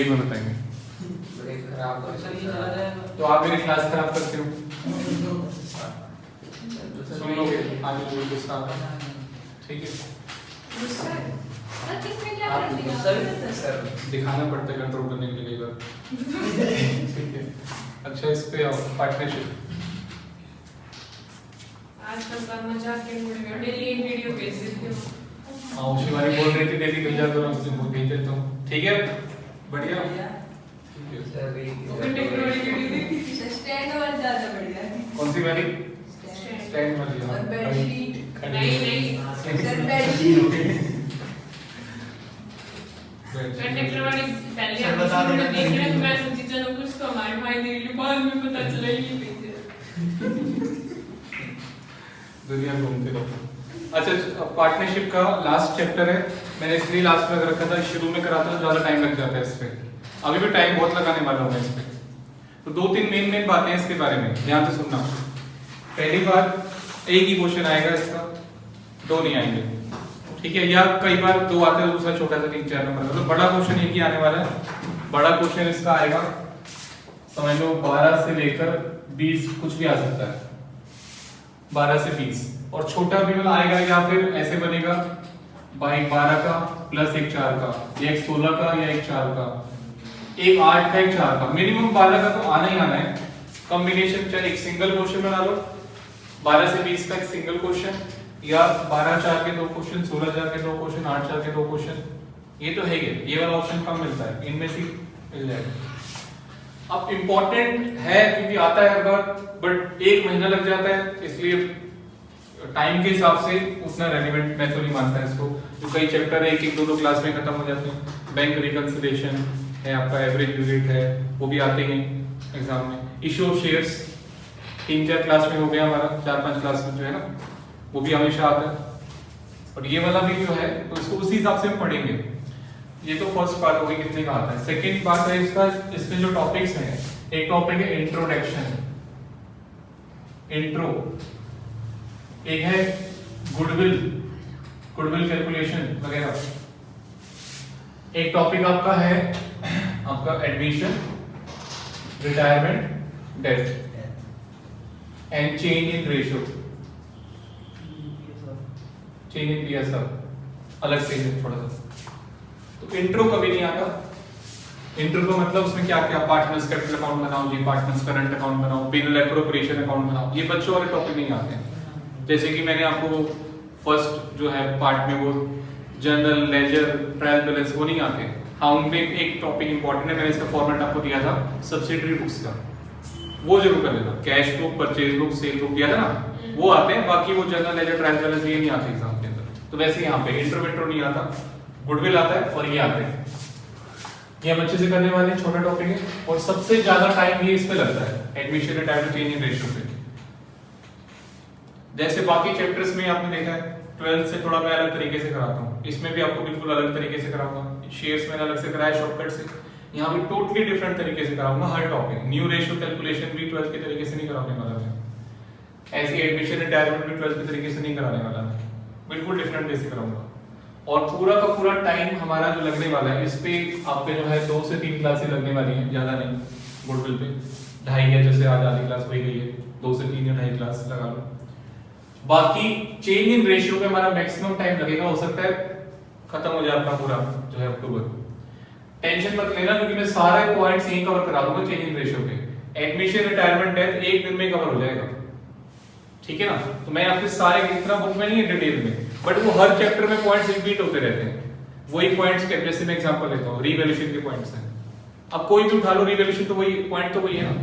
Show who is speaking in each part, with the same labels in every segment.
Speaker 1: में बताएंगे। तो आप मेरी क्लास खराब करते हो, सुन लोगे आगे कोई गुस्सा आता है, ठीक है? दिखाना पड़ता है कंट्रोल करने के लिए कई बार, ठीक है? अच्छा, इस पे आओ, पार्टनरशिप।
Speaker 2: आजकल का मजाक के मूड में डेली एक वीडियो भेज देती हूं।
Speaker 1: हाँ, शिवानी बोल रही थी डेली मिल जाता हूँ, उससे भेज देता हूँ, ठीक है? बढ़िया,
Speaker 2: स्टैंड वाली ज्यादा बढ़िया है।
Speaker 1: कौन सी वाली? स्टैंड वाली।
Speaker 2: और बेडशीट नहीं सर कंडक्टर वाली पहले हमने देखी ना, तो मैं सोची चलो कुछ तो हमारे भाई दे ली, बाद में पता चला ये भेजे।
Speaker 1: दुनिया घूमते रहो। अच्छा, पार्टनरशिप का लास्ट चैप्टर है, मैंने इसलिए लास्ट में रखा था, शुरू में कराता तो ज्यादा टाइम लग जाता है इस पे, अभी भी टाइम बहुत लगाने वाला हूँ मैं इस पे। तो दो तीन मेन बातें हैं इसके बारे में, ध्यान से सुनना। पहली बात, एक ही क्वेश्चन आएगा इसका, दो नहीं आएंगे, ठीक है? या कई बार दो आते हैं, दूसरा छोटा सा 3-4 नंबर का, तो बड़ा क्वेश्चन एक ही आने वाला है। बड़ा क्वेश्चन इसका आएगा, समझ लो 12 से लेकर 20 कुछ भी आ सकता है, 12 से 20। और छोटा भी मतलब आएगा या फिर ऐसे बनेगा भाई 12 का प्लस एक 4 का, या एक 16 का या एक 4 का, एक 8 का एक 4 का, मिनिमम 12 का तो आना ही आना है। कॉम्बिनेशन चाहे एक सिंगल क्वेश्चन बना लो, 12 से 20 का एक सिंगल क्वेश्चन, या 12-4 के दो क्वेश्चन, 16-4 के दो क्वेश्चन, 8-4 के दो क्वेश्चन, ये तो है ही। ये वाला ऑप्शन कम मिलता है, इनमें से मिल जाएगा। अब इंपॉर्टेंट है क्योंकि आता है हर बार, बट 1 महीना लग जाता है, इसलिए टाइम के हिसाब से उतना रेलेवेंट मैं तो नहीं मानता इसको। जो कई चैप्टर है एक दो क्लास में खत्म हो जाते हैं। बैंक रिकंसिलिएशन है, आपका एवरेज यूनिट है, वो भी आते हैं एग्जाम में। इशू ऑफ शेयर्स 3-4 क्लास में हो गया हमारा, 4-5 क्लास में जो है ना, वो भी हमेशा आता है। और ये वाला भी जो है तो इसको उसी हिसाब से हम पढ़ेंगे। ये तो फर्स्ट पार्ट हो गई, कितने का आता है। सेकंड पार्ट है इसका, इसमें जो टॉपिक्स हैं, एक टॉपिक है इंट्रोडक्शन, इंट्रो, एक है गुडविल कैलकुलेशन वगैरह, एक टॉपिक आपका है आपका admission, retirement, death and change in ratio, change in PSR अलग से है थोड़ा सा। तो इंट्रो कभी नहीं आता। इंट्रो का मतलब उसमें क्या क्या, पार्टनर्स कैपिटल अकाउंट बनाओ, ये पार्टनर्स करंट अकाउंट बनाओ, बिल एप्रोप्रिएशन अकाउंट बनाओ, ये बच्चों वाले टॉपिक नहीं आते हैं। जैसे कि मैंने आपको फर्स्ट जो है पार्ट में वो जनरल लेजर ट्रायल बैलेंस वो नहीं आते। हाँ, उनमें एक टॉपिक इंपॉर्टेंट है, मैंने इसका फॉर्मेट आपको दिया था सब्सिडरी बुक्स का, वो जरूर कर लेना। Cash book, purchase book, cell book दिया था ना, वो आते हैं। बाकी वो जनरल लेजर ट्रायल बैलेंस ये नहीं आते एग्जाम के अंदर। तो वैसे यहाँ पे इंट्रो नहीं आता, गुडविल आता है और ये आते हैं। ये हम अच्छे से करने वाले हैं, छोटा टॉपिक है और सबसे ज्यादा टाइम ये इस पे लगता है, admission retirement change in ratio पे। जैसे बाकी चैप्टर्स में आपने देखा है 12th से थोड़ा मैं अलग तरीके से कराता हूँ, इसमें भी आपको बिल्कुल अलग तरीके से कराऊंगा। शेयर्स मैंने अलग से कराया शॉर्टकट से, यहाँ भी टोटली डिफरेंट तरीके से कराऊंगा हर टॉपिक। न्यू रेशियो कैलकुलेशन भी 12th के तरीके से नहीं कराने वाला मैं, ऐसी एडमिशन रिटायरमेंट भी 12th के तरीके से नहीं कराने वाला मैं, बिल्कुल डिफरेंट वे से कराऊंगा। और पूरा का पूरा टाइम हमारा जो लगने वाला है इस पे, आपके जो है 2 से 3 क्लासेस लगने वाली हैं, ज्यादा नहीं। गुडविल पे 2.5 है, जैसे आज आधी क्लास हो गई है, 2 से 3 या 2.5 क्लास लगा लो। बाकी चेंज इन रेशियो पे हमारा मैक्सिमम टाइम लगेगा, हो सकता है खत्म हो जाए आपका पूरा जो है अक्टूबर। टेंशन मत लेना क्योंकि मैं सारे पॉइंट्स यहीं कवर करा दूंगा चेंज इन रेशियो पे। एडमिशन रिटायरमेंट डेथ एक दिन में कवर हो जाएगा, ठीक है ना? तो मैं आपके सारे इतना बुक में नहीं है डिटेल में, बट वो हर चैप्टर में पॉइंट्स रिपीट होते रहते हैं। वही पॉइंट्स के, जैसे मैं एग्जांपल लेता हूं, रीवैल्यूएशन के पॉइंट्स हैं। अब कोई भी उठा लो, रीवैल्यूएशन तो वही पॉइंट तो वही है ना,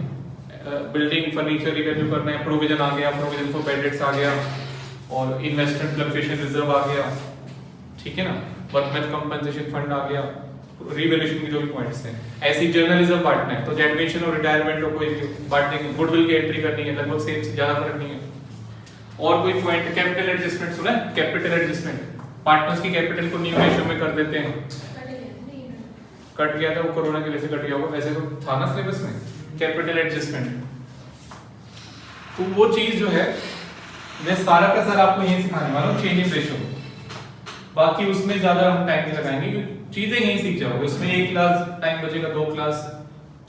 Speaker 1: बिल्डिंग फर्नीचर रिवैल्यू करना है, प्रोविजन आ गया, प्रोविजन फॉर बैड डेट्स आ गया, और इन्वेस्टमेंट फ्लक्चुएशन रिजर्व आ गया, ठीक है ना, वर्कमैन कंपनसेशन फंड आ गया, रीवैल्यूएशन के जो भी पॉइंट्स हैं। ऐसी जर्नलिज्म पार्टनर है, तो एडमिशन और रिटायरमेंट को कोई बांटने की, गुडविल की एंट्री करनी है, लगभग सेम, ज्यादा फर्क नहीं है। और कोई पॉइंट, कैपिटल एडजस्टमेंट सुना है? कैपिटल एडजस्टमेंट, पार्टनर्स की कैपिटल को न्यू रेशियो में कर देते हैं। कट गया था वो, कोरोना की वजह से कट गया होगा, वैसे तो था ना सिलेबस में कैपिटल एडजस्टमेंट। तो वो चीज जो है मैं सारा का सारा आपको यही सिखाने वाला हूँ, चेंज इन रेशियो। बाकी उसमें ज्यादा हम टाइम नहीं लगाएंगे, चीजें यहीं सीख जाओगे। उसमें 1 क्लास टाइम बचेगा, 2 क्लास,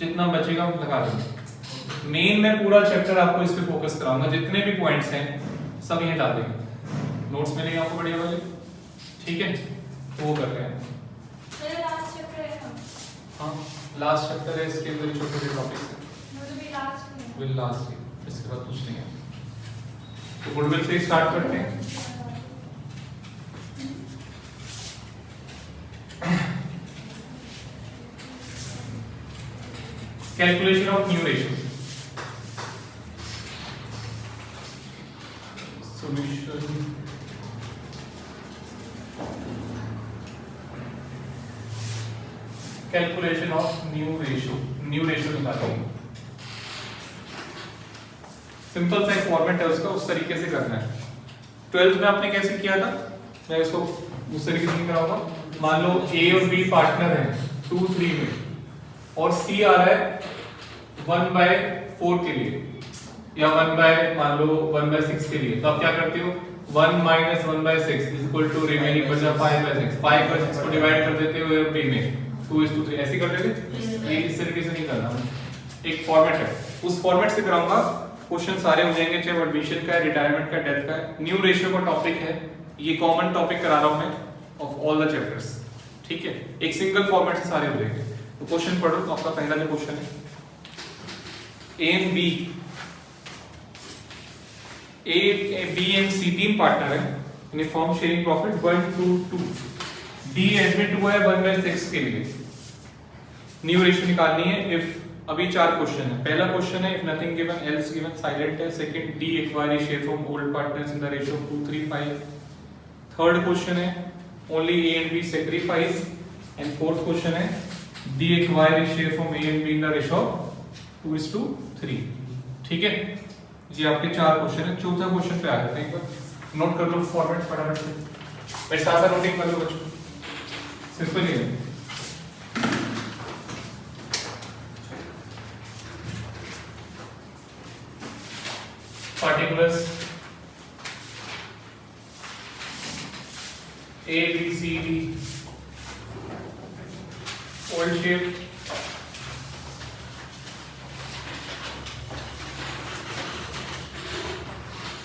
Speaker 1: जितना बचेगा लगा दो। मेन मैं पूरा चैप्टर आपको इस पे फोकस कराऊंगा, जितने भी पॉइंट्स हैं सब यहीं डाल देंगे। नोट्स मिलेंगे आपको बढ़िया वाले, ठीक है? तो वो कर रहे हैं।
Speaker 2: मेरा लास्ट चैप्टर है ना?
Speaker 1: हाँ लास्ट चैप्टर है, इसके अंदर छोटे छोटे टॉपिक्स हैं।
Speaker 2: मुझे भी लास्ट में
Speaker 1: विल लास्ट, इसके बाद कुछ नहीं है। तो गुडविल से स्टार्ट करते हैं। Calculation of new ratio. Solution calculation of new ratio निकालेंगे। सिंपल सा एक फॉर्मेट है उसका, उस तरीके से करना है। 12th में आपने कैसे किया था, मैं इसको उस तरीके से कराऊंगा। मान लो ए और बी पार्टनर हैं 2, 3 में, और सी आ रहा है 1/4 के लिए, या मान लो 1/6 के लिए। तो आप क्या करते हो, 1 - 1/6 इज इक्वल टू रिमेनिंग बचा 5/6। 5/6 को डिवाइड कर देते हो ए और बी में, 2:3 ऐसे कर देते। ये इस तरीके से नहीं करना, एक फॉर्मेट है, उस फॉर्मेट से कराऊंगा। क्वेश्चन सारे हो जाएंगे, चाहे एडमिशन का है, रिटायरमेंट का, डेथ का है। न्यू रेशियो का टॉपिक है, ये कॉमन टॉपिक करा रहा हूं मैं ऑफ ऑल द चैप्टर्स, ठीक है? एक सिंगल फॉर्मेट से सारे हो जाएंगे। तो क्वेश्चन पढ़ो। तो आपका पहला जो क्वेश्चन है, A and B, A B and C 3 partner है in form sharing profit 1 to 2। D admit हुआ है 1/6 के लिए। न्यू रेशियो निकालनी है इफ, अभी 4 क्वेश्चन है। पहला क्वेश्चन है if nothing given else given silent है। Second, D acquire a share from old partners in the ratio of 2:3:5। Third question है only A and B sacrifice. And fourth question है D acquire a share from A and B in the ratio of 2:3। ठीक है, ये आपके 4 question है। चौथा question पे आ जाते हैं, एक बार नोट कर लो फॉर्मेट फटाफट से। मेरे साथ साथ नोटिंग कर लो बच्चों, सिंपल ही है। particulars A, B, C, D, old shape,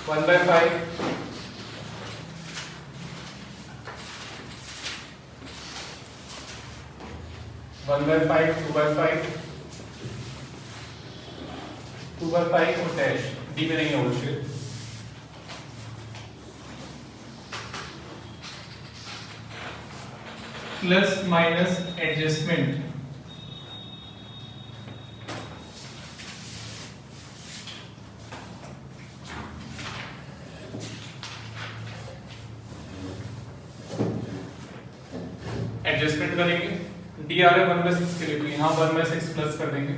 Speaker 1: one by 5, one by 5, 2 by 5, 2 by 5 और dash। डी में नहीं है old shape. Plus minus adjustment, adjustment करेंगे। डी आ रहा है 1/6 के लिए, तो यहां 1/6 प्लस कर देंगे।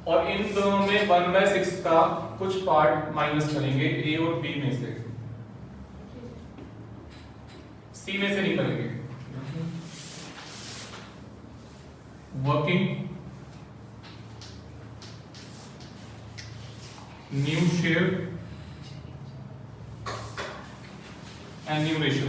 Speaker 1: और इन दोनों में 1/6 का कुछ पार्ट माइनस करेंगे ए और बी में से, सी में से नहीं करेंगे। Working new share and new ratio.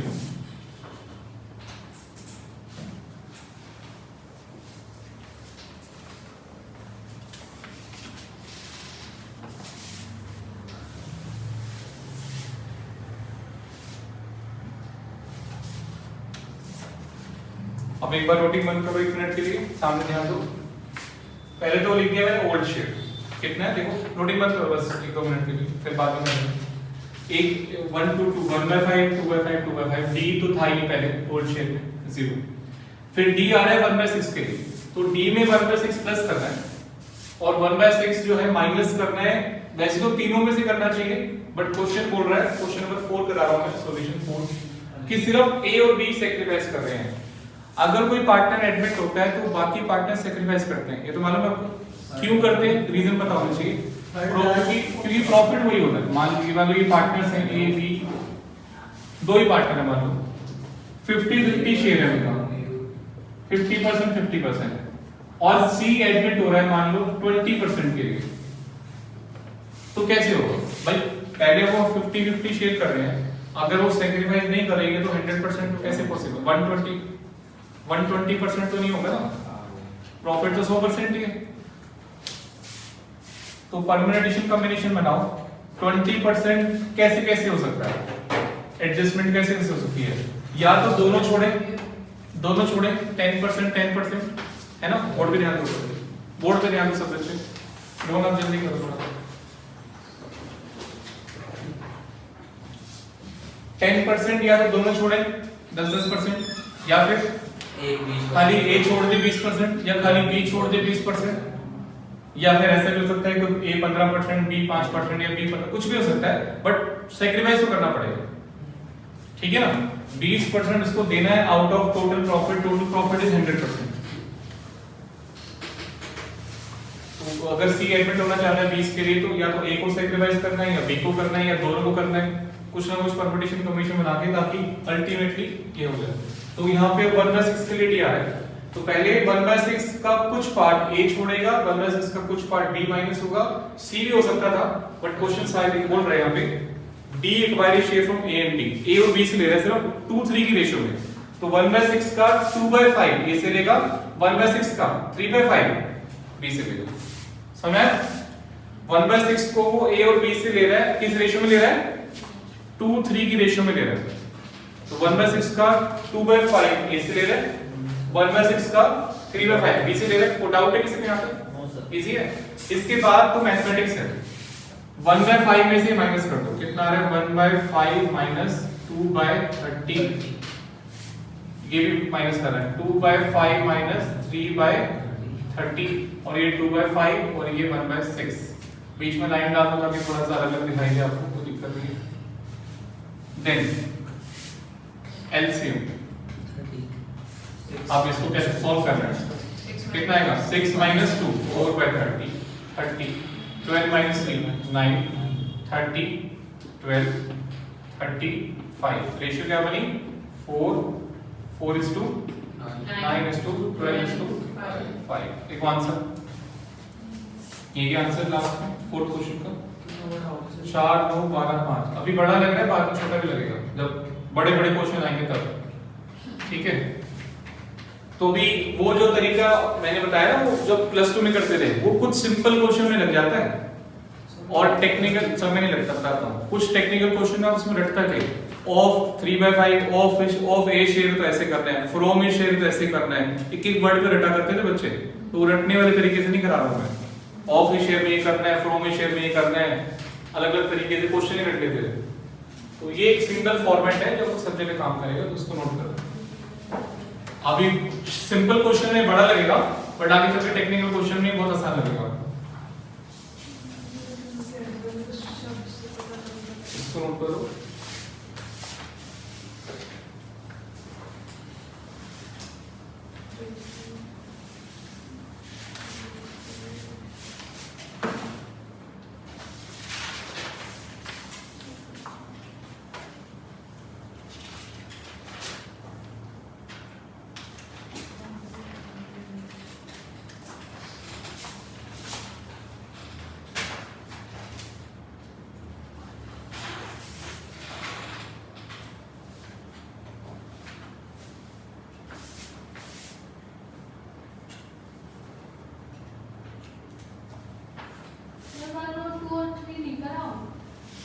Speaker 1: अब एक बार नोटिंग बंद करो 1 मिनट के लिए, सामने ध्यान दो। पहले तो लिख दिया मैंने ओल्ड शेयर कितना है, देखो नोटिंग बंद करो बस 1-2 मिनट के लिए, फिर बाद में करेंगे। एक 1 to 2, 1/5, 2/5, 2/5। डी तो था ही नहीं पहले ओल्ड शेयर में 0। फिर डी आ रहा है 1/6 के लिए, तो डी में 1/6 प्लस करना है और 1/6 जो है माइनस करना है। वैसे तो तीनों में से करना चाहिए, बट क्वेश्चन बोल रहा है, क्वेश्चन नंबर 4 करा रहा हूं मैं, सॉल्यूशन 4, कि सिर्फ ए और बी सैक्रिफाइस कर रहे हैं। अगर कोई पार्टनर एडमिट होता है तो बाकी पार्टनर सैक्रिफाइस करते हैं। ये तो मालूम है आपको क्यों करते हैं, रीजन पता होना चाहिए। क्योंकि प्रॉफिट वही होता है। मान लो ये पार्टनर्स हैं ए बी, 2 ही पार्टनर है, मान लो 50-50 शेयर है उनका, 50% 50%, और सी एडमिट हो रहा है मान लो 20% के लिए। तो कैसे होगा भाई, पहले वो 50-50 शेयर कर रहे हैं, अगर वो सैक्रिफाइस नहीं करेंगे तो 100% तो कैसे पॉसिबल। 120 120% तो नहीं होगा ना, प्रॉफिट तो 100% ही है। तो परम्यूटेशन कॉम्बिनेशन बनाओ। 20% कैसे कैसे हो सकता है, एडजस्टमेंट कैसे कैसे हो सकती है, या तो दोनों छोड़े 10% 10% है ना। बोर्ड पे ध्यान दो, बोर्ड पे ध्यान दो सब बच्चे, लोग आप जल्दी करो थोड़ा। 10% या तो दोनों छोड़े 10% या फिर खाली ए छोड़ दे 20% या खाली बी छोड़ दे 20%, या फिर ऐसा भी हो सकता है कि ए 15% बी 5% या बी कुछ भी हो सकता है, बट सैक्रिफाइस तो करना पड़ेगा, ठीक है ना। 20% इसको देना है out of total profit is 100%। तो अगर सी एडमिट होना चाह रहा है 20 के लिए, तो या तो ए को सैक्रिफाइस करना है या बी को करना है या दोनों को करना है, कुछ ना कुछ परम्यूटेशन कॉम्बिनेशन बना के, ताकि अल्टीमेटली ये हो जाए। तो यहाँ पे 1/6 के लिए डी आ रहा है, तो पहले 1/6 का कुछ पार्ट ए छोड़ेगा, 1/6 का कुछ पार्ट बी माइनस होगा, सी भी हो सकता था, बट क्वेश्चन शायद बोल रहे हैं यहाँ पे D acquired share from A and B, A और बी से ले रहे हैं सिर्फ 2:3 की रेशियो में। तो 1/6 का 2/5 ए से लेगा, 1/6 का 3/5 बी से लेगा, समझ। 1/6 को वो ए और बी से ले रहा है, किस रेशियो में ले रहा है, 2:3 की रेशियो में ले रहा है। तो 1/6 का 2/5 ए से ले रहा है, 1/6 का 3/5 बी से ले रहा है। पुट आउट है किसी में यहाँ पे, इजी है। इसके बाद तो मैथमेटिक्स है, 1/5 में से माइनस कर दो, कितना आ रहा है 1/5 माइनस 2/30, ये भी माइनस कर रहा है 2/5 माइनस 3/30, और ये 2/5 और ये 1/6, बीच में लाइन डाल दो ताकि थोड़ा सा अलग दिखाई दे आपको, कोई दिक्कत नहीं है। देन एलसीएम आप इसको कैसे सॉल्व कर रहे हैं, कितना आएगा 6 माइनस 2 4/30, 30, 12 माइनस 3 9, 30, 12, 35, रेशियो क्या बनी 4 4:9:12:5। एक आंसर, ये आंसर लास्ट में फोर्थ क्वेश्चन का 4 9 12 5। अभी बड़ा लग रहा है, बाद में छोटा भी लगेगा जब बड़े बड़े क्वेश्चन आएंगे तब, ठीक है। तो भी वो जो तरीका मैंने बताया ना, वो जब +2 में करते थे, वो कुछ सिंपल क्वेश्चन में लग जाता है और टेक्निकल सब में नहीं लगता, बताता हूं। कुछ टेक्निकल क्वेश्चन आप उसमें रटता थे, ऑफ 3/5 ऑफ ए शेयर तो ऐसे करना है, फ्रॉम ए शेयर तो ऐसे करना है, एक एक वर्ड पे रटा करते थे बच्चे। तो रटने वाले तरीके से नहीं करा रहा हूं मैं, ऑफ ए शेयर में ये करना है, फ्रॉम ए शेयर में ये करना है, अलग अलग तरीके से क्वेश्चन ही रट लेते थे। तो ये एक सिंगल फॉर्मेट है जो सब जगह काम करेगा, तो उसको नोट करो। अभी सिंपल क्वेश्चन में बड़ा लगेगा, बट आगे चल के टेक्निकल क्वेश्चन में बहुत आसान लगेगा। इसको नोट करो।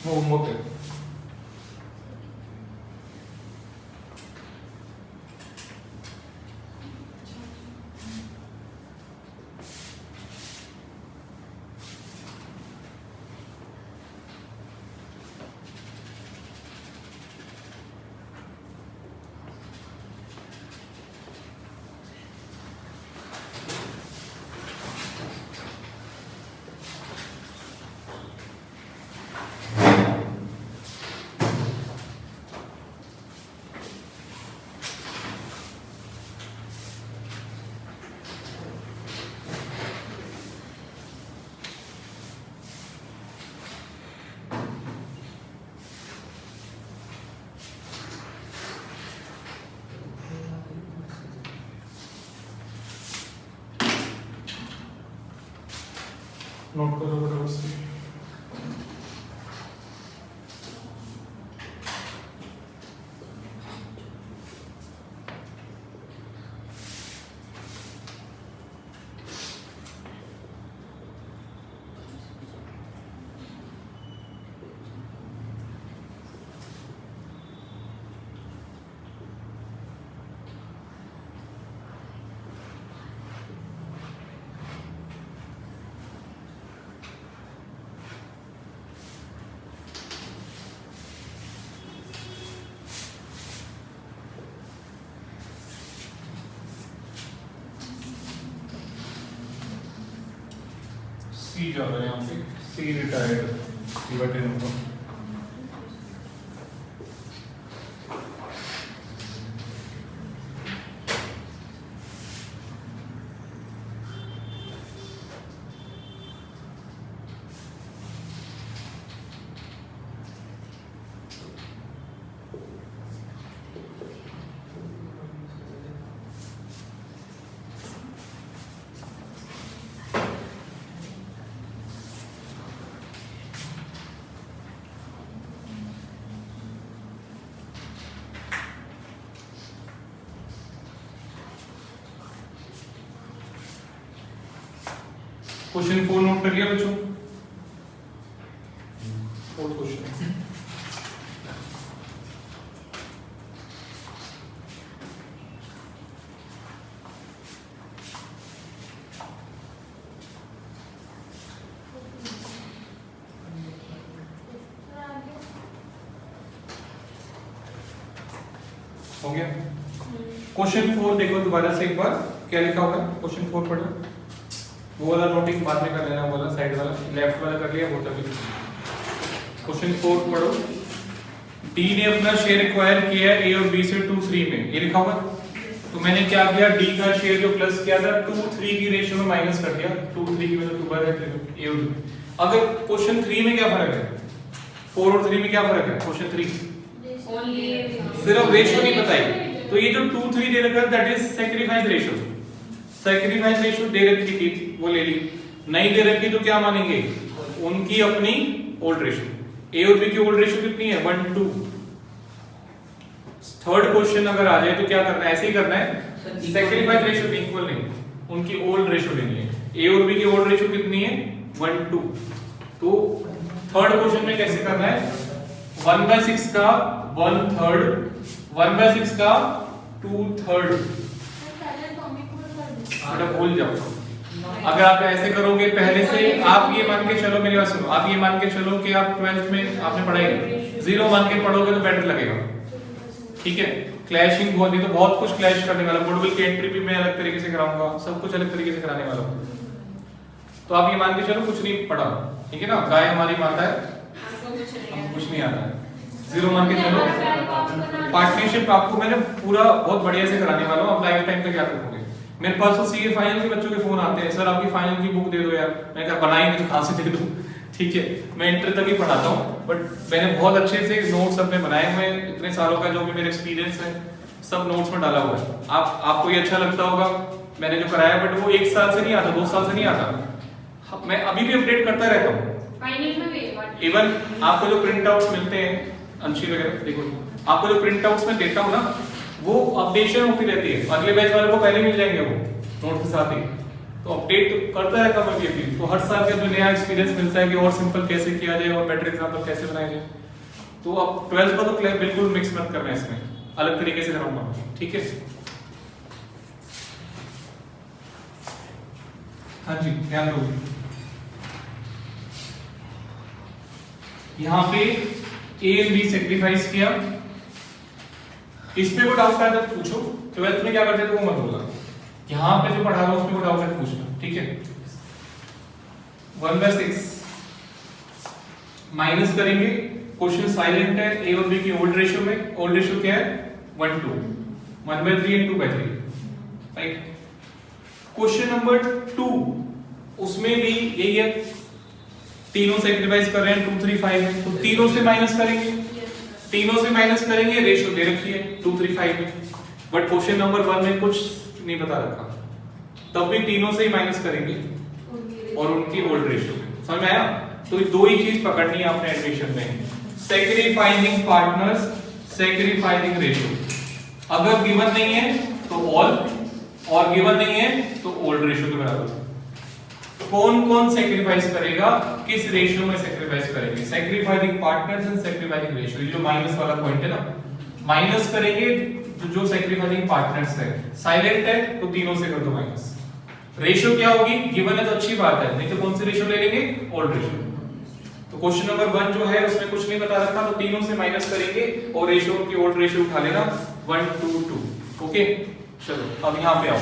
Speaker 1: होमवर्क है। नोट करो बराबर से। सी जा रहा है यहाँ पे, C retired liberty number. Question 4 note कर लिया बच्चों? 4 क्वेश्चन। हो गया? क्वेश्चन 4 देखो दोबारा से एक बार, क्या लिखा होगा? क्वेश्चन 4 पढ़ो। वो वाला नोटिंग बाद में कर लेना, वो वाला साइड वाला, लेफ्ट वाला कर लिया, वो तभी। क्वेश्चन 4 पढ़ो। डी ने अपना शेयर एक्वायर किया है ए और बी से 2:3 में, ये लिखा होगा। तो मैंने क्या किया, डी का शेयर जो प्लस किया था 2:3 की रेशियो में माइनस कर दिया। 2:3 की वजह 2 बार है ए और बी। अगर क्वेश्चन 3 में क्या फर्क है, 4 और 3 में क्या फर्क है? क्वेश्चन 3 सिर्फ रेशियो नहीं बताई, तो ये जो 2:3 दे रखा है that is sacrifice ratio. Sacrifice ratio दे रखी थी, वो ले ली। नहीं दे रखी तो क्या मानेंगे, उनकी अपनी ओल्ड रेशियो। ए और बी की ओल्ड रेशियो कितनी है? 1:2। थर्ड क्वेश्चन अगर आ जाए तो क्या करना है, ऐसे ही करना है, सैक्रिफाइस रेशियो इक्वल नहीं, उनकी ओल्ड रेशियो लेनी है। ए और बी की ओल्ड रेशियो कितनी है? 1:2। तो थर्ड क्वेश्चन में कैसे करना है, 1/6 का 1/3, 1/6 का 2/3। भूल जाओ। अगर आप ऐसे करोगे पहले से, आप ये मान के चलो, मेरी बात सुनो, आप ये मान के चलो कि आप 12th में आपने पढ़ाई 0 मान के पढ़ोगे तो बेटर लगेगा, ठीक है? क्लैशिंग बहुत, ही तो बहुत कुछ क्लैश करने वाला। गुडविल की एंट्री भी मैं अलग तरीके से कराऊंगा, सब कुछ अलग तरीके से कराने वाला हूं। तो आप ये मान के चलो कुछ नहीं पढ़ा, ठीक है ना? गाय हमारी माता है, हमको कुछ नहीं आता है, 0 मान के चलो। पार्टनरशिप आपको मैंने पूरा बहुत बढ़िया से कराने वाला हूं, आप लाइफ टाइम तक याद रखोगे। मेरे पास तो सीए फाइनल के बच्चों के फोन आते हैं, सर आपकी फाइनल की बुक दे दो यार। मैंने कहा बनाई नहीं तो कहां से दे दूं, ठीक है? मैं इंटर तक ही पढ़ाता हूं, बट मैंने बहुत अच्छे से नोट्स अपने बनाए हुए हैं, इतने सालों का जो भी मेरा एक्सपीरियंस है सब नोट्स में डाला हुआ है। आपको ये अच्छा लगता होगा मैंने जो कराया, बट वो 1 साल से नहीं आता, 2 साल से नहीं आता। मैं अभी भी अपडेट करता रहता हूँ।
Speaker 2: फाइनल में भी
Speaker 1: इवन आपको जो प्रिंट आउट्स मिलते हैं, अंशी वगैरह, देखो आपको जो प्रिंट आउट्स में देता हूँ ना, वो अपडेशन होती रहती है, अगले बैच वाले को पहले मिल जाएंगे वो नोट के साथ ही। तो अपडेट करता रहता हूं मैं भी। तो हर साल का जो नया एक्सपीरियंस मिलता है कि और सिंपल कैसे किया जाए और बेटर एग्जांपल कैसे बनाया जाए। तो अब 12th का तो बिल्कुल मिक्स मत करना है, इसमें अलग तरीके से कराऊंगा, ठीक है? हाँ जी, ध्यान दो। यहाँ पे ए एंड बी सेक्रीफाइस किया, इसमें कोई डाउट है तो पूछो। 12th में क्या करते थे वो मत बोलना, यहाँ पे जो पढ़ा रहा हूं उसमें कोई डाउट है पूछना, ठीक है? 1/6 माइनस करेंगे, क्वेश्चन साइलेंट है, ए और बी की ओल्ड रेशियो में, ओल्ड रेशियो क्या है? 1:2, 1/3 एंड 2/3, राइट? क्वेश्चन नंबर 2, उसमें भी यही है, तीनों सेक्रीफाइस कर रहे हैं, 2, 3, 5 है, तो तीनों से माइनस करेंगे, तीनों से माइनस करेंगे, रेशियो दे रखी है 2, 3, 5 में, बट क्वेश्चन नंबर 1 में कुछ नहीं बता रखा, तब भी तीनों से ही माइनस करेंगे और उनकी ओल्ड रेशियो में। समझ में आया? तो दो ही चीज पकड़नी है आपने एडमिशन में, सैक्रिफाइसिंग पार्टनर्स, सैक्रिफाइसिंग रेशियो। अगर गिवन नहीं है तो ऑल, और गिवन नहीं है तो ओल्ड रेशियो के बराबर। कौन कौन सैक्रिफाइस करेगा, किस रेशियो में सैक्रिफाइस करेंगे? Sacrificing partners and sacrificing ratio, ये जो माइनस वाला पॉइंट है ना, माइनस करेंगे जो सैक्रिफाइसिंग पार्टनर्स है, साइलेंट है तो तीनों से कर दो माइनस। रेशियो क्या होगी, गिवन है तो अच्छी बात है, नहीं तो कौन सी रेशियो ले लेंगे? Old ratio. तो क्वेश्चन नंबर 1 जो है उसमें कुछ नहीं बता रखा, तो तीनों से माइनस करेंगे और रेशियो की ओल्ड रेशियो उठा लेना 1, 2, 2। ओके, चलो अब यहां पे आओ,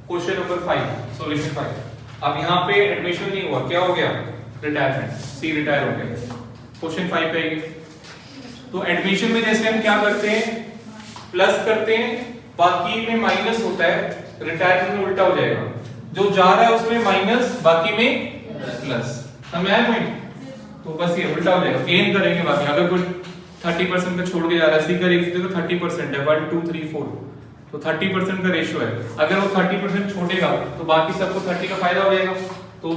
Speaker 1: क्वेश्चन नंबर 5, सॉल्यूशन 5। अब यहाँ पे एडमिशन नहीं हुआ, क्या हो गया? रिटायरमेंट, सी रिटायर हो गया। क्वेश्चन 5 पे आएगी। तो एडमिशन में जैसे हम क्या करते हैं, प्लस करते हैं, बाकी में माइनस होता है, रिटायरमेंट में उल्टा हो जाएगा, जो जा रहा है उसमें माइनस, बाकी में प्लस। समझ आया पॉइंट? तो बस ये उल्टा हो जाएगा, गेन करेंगे बाकी। अगर कोई 30% का छोड़ के जा रहा है, सी का रेशियो तो 30% है, 1 2 3 4, तो 30% का रेशियो है। अगर वो 30% छोड़ेगा तो बाकी सबको 30 का फायदा हो जाएगा, तो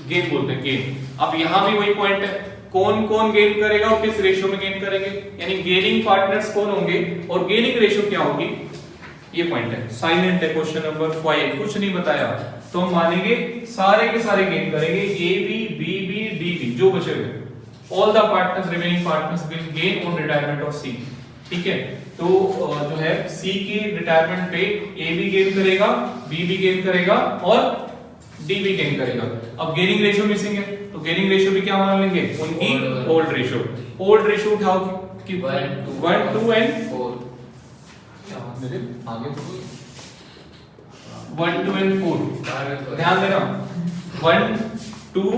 Speaker 1: गेन बोलते हैं, गेन। अब यहाँ भी वही पॉइंट है, कौन कौन गेन करेगा और किस रेशियो में गेन करेंगे, यानी गेनिंग पार्टनर्स कौन होंगे और गेनिंग रेशियो क्या होगी, ये पॉइंट है। साइलेंट है क्वेश्चन नंबर 5, कुछ नहीं बताया, तो हम मानेंगे सारे के सारे गेन करेंगे, A B B B D B जो बचे हुए, all the partners remaining partners will gain on retirement of C. ठीक है, तो जो है सी की रिटायरमेंट पे ए भी गेन करेगा, बी भी गेन करेगा और डी भी गेन करेगा। अब गेनिंग रेशियो मिसिंग है, तो गेनिंग रेशियो भी क्या मान लेंगे, उनकी ओल्ड रेशियो। ओल्ड रेशियो उठाओ कि 1 2 एंड 4, आगे 1 2 एंड 4, ध्यान देना 1 2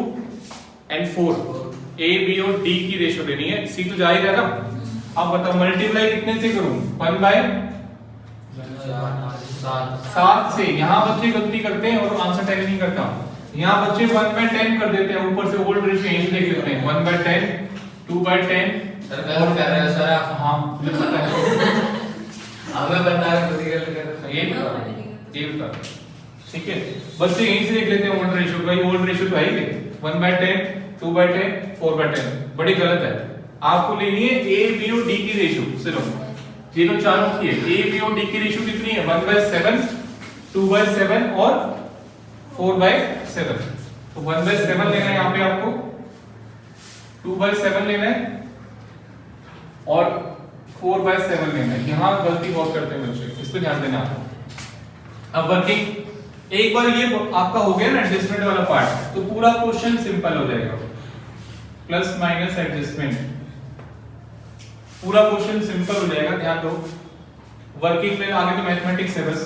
Speaker 1: एंड 4, ए बी और डी की रेशियो लेनी है, सी तो जा ही रहा ना। अब बताओ मल्टीप्लाई कितने से करूं, 1/7 से। यहां बच्चे गलती करते हैं और आंसर टैग नहीं करता, यहां बच्चे 1/10 कर देते हैं, ऊपर से ओल्ड रेशियो यहीं लिख लेते हैं, 1/10 2/10
Speaker 3: सर गलत कर रहे हो सर आप।
Speaker 1: हां लिख सकते हैं,
Speaker 3: हमें बता रहे खुद ही गलत कर रहे हो।
Speaker 1: ये बता, ठीक है, बच्चे यहीं से लिख लेते हैं ओल्ड रेशियो, भाई ओल्ड रेशियो तो है ही 1/10 2/10 4/10, बड़ी गलत है। आपको लेनी है ए बी और डी की रेशियो, सिर्फ ये तो चारों की है, ए बी और डी की रेशियो कितनी है, 1/7 2/7 और 4/7। तो 1/7 लेना है यहाँ पे आपको, 2/7 लेना है और 4/7 लेना है। यहाँ गलती बहुत करते हैं बच्चे, इस पे ध्यान देना आपको। अब वर्किंग, एक बार ये आपका हो गया ना एडजस्टमेंट वाला पार्ट, तो पूरा क्वेश्चन सिंपल हो जाएगा, प्लस माइनस एडजस्टमेंट, पूरा क्वेश्चन सिंपल हो जाएगा। ध्यान दो, वर्किंग में आगे तो मैथमेटिक्स है, बस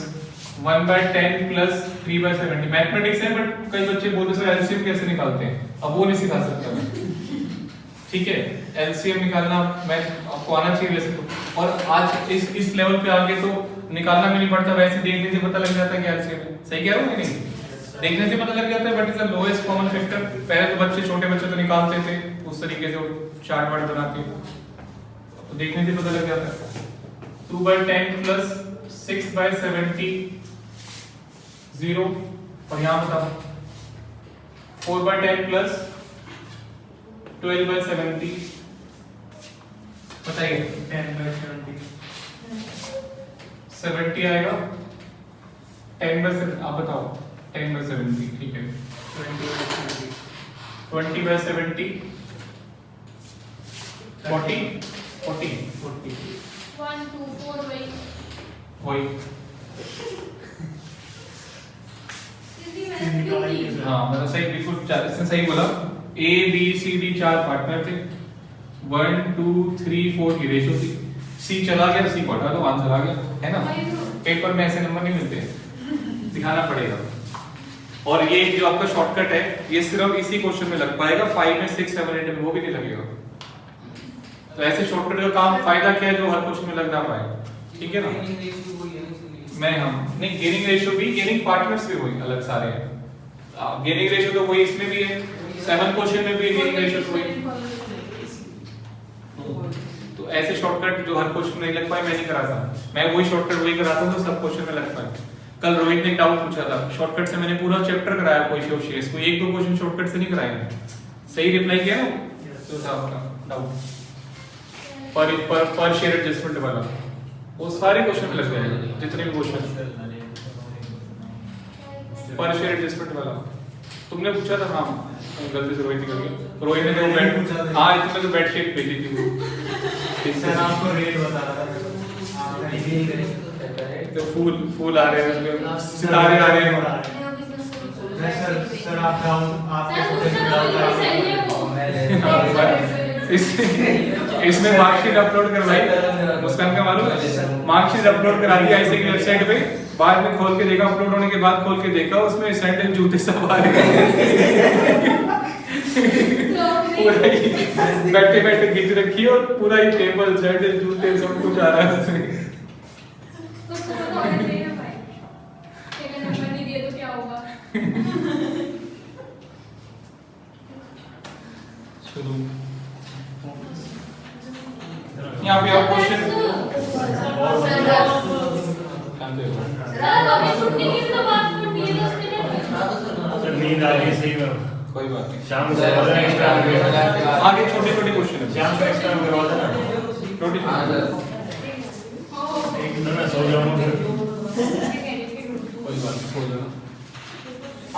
Speaker 1: 1/10 प्लस 3/70 मैथमेटिक्स है, बट कई बच्चे बोलते सर एलसीएम कैसे निकालते हैं, अब वो नहीं सिखा सकता मैं। ठीक है, एलसीएम निकालना मैं आपको आना चाहिए वैसे तो, और आज इस लेवल पे आगे तो निकालना भी नहीं पड़ता, वैसे देखने से पता लग जाता है कि एलसीएम है। सही कह रहा हूं या नहीं, देखने से पता लग जाता है, but is the lowest common factor. पहले तो बच्चे, छोटे बच्चे तो निकालते थे उस तरीके से, चार्ट वार्ट बना के, तो देखने से पता लग जाता है। 2/10 प्लस 6/70 0, और यहां बताओ 4/10 प्लस 12/70, बताइए 10/70 70 आएगा, 10/70 आप बताओ 10/70, ठीक है 20/70 40 40
Speaker 2: 1 2 4
Speaker 1: वही,
Speaker 2: वही
Speaker 1: हाँ मतलब सही, बिल्कुल सही बोला। A B C D 4 partner थे, 1 2 3 4 की रेशियो थी, सी चला गया, सी को हटा दो, आंसर आ गया, है ना। पेपर में ऐसे नंबर नहीं मिलते, दिखाना पड़ेगा। और ये जो आपका शॉर्टकट है, ये सिर्फ इसी क्वेश्चन में लग पाएगा, 5 में 6 7 8 में वो भी नहीं लगेगा। तो ऐसे शॉर्टकट का काम फायदा क्या है, जो हर क्वेश्चन में लग ना पाए, ठीक है ना। मैं हम नहीं, गेनिंग रेशियो भी, गेनिंग पार्टनर्स भी वही अलग सारे हैं। गेनिंग रेशियो तो वही इसमें भी है, 7 क्वेश्चन में भी गेनिंग रेशियो तो वही। तो ऐसे शॉर्टकट जो हर क्वेश्चन में नहीं लग पाए, मैं नहीं कराता, मैं वही शॉर्टकट वही कराता हूं जो सब क्वेश्चन में लग पाए। कल रोहित ने डाउट पूछा था, शॉर्टकट से मैंने पूरा चैप्टर कराया, कोई ऑफ शेयर्स को 1 2 क्वेश्चन शॉर्टकट से नहीं कराए, सही रिप्लाई किया ना, तो था आपका डाउट पर शेयर एडजस्टमेंट वाला, वो सारे क्वेश्चन में लग जाएगा, जितने भी क्वेश्चन पर शेयर एडजस्टमेंट वाला तुमने पूछा था। हाँ गलती से रोहित निकल गया, रोहित ने तो बेड, हाँ इतने तो बेड शीट भेजी थी वो,
Speaker 3: सर आपको रेट बता रहा था, आप नहीं करें
Speaker 1: तो फूल आ रहे हैं, सितारे आ रहे हैं।
Speaker 3: सर आप डाउन, आपके
Speaker 2: सर, सही है वो।
Speaker 3: मैं
Speaker 1: इसमें मार्कशीट अपलोड करवाई, मुस्कान का मालूम है, मार्कशीट अपलोड करा दी आईसी की वेबसाइट पे, बाद में खोल के देखा, अपलोड होने के बाद खोल के देखा उसमें सैंडल जूते सब आ रहे पूरा ही बैठे बैठे गिर रखी और पूरा ही टेबल सैंडल जूते सब कुछ आ रहा है उसमें।
Speaker 2: उसको पता होना चाहिए ना भाई, अगर नंबर नहीं दिए तो क्या होगा।
Speaker 1: शुरू यहाँ पे आप क्वेश्चन
Speaker 4: नींद आ रही सही में,
Speaker 1: कोई बात नहीं,
Speaker 4: शाम को
Speaker 1: आगे छोटे छोटे क्वेश्चन है,
Speaker 4: शाम को एक्स्ट्रा करवा देना,
Speaker 1: छोटे
Speaker 4: एक दिन में सो जाऊंगा।
Speaker 1: कोई बात नहीं, सो जाना।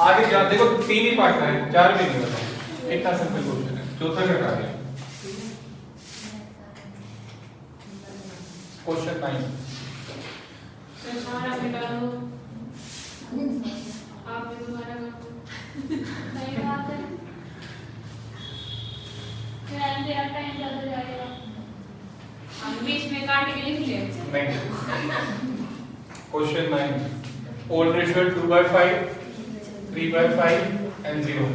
Speaker 1: आगे जा, देखो 3 ही पार्ट है, 4 भी नहीं होता, इतना सिंपल क्वेश्चन है, चौथा का कार्य क्वेश्चन 9।
Speaker 2: सारा बेटा लो, आप भी दोबारा करो।
Speaker 5: सही बात है। फिर तेरा टाइम ज्यादा जाएगा।
Speaker 2: हम बीच में काट के लिख लिए।
Speaker 1: Question 9, old ratio 2/5, 3/5 and 0।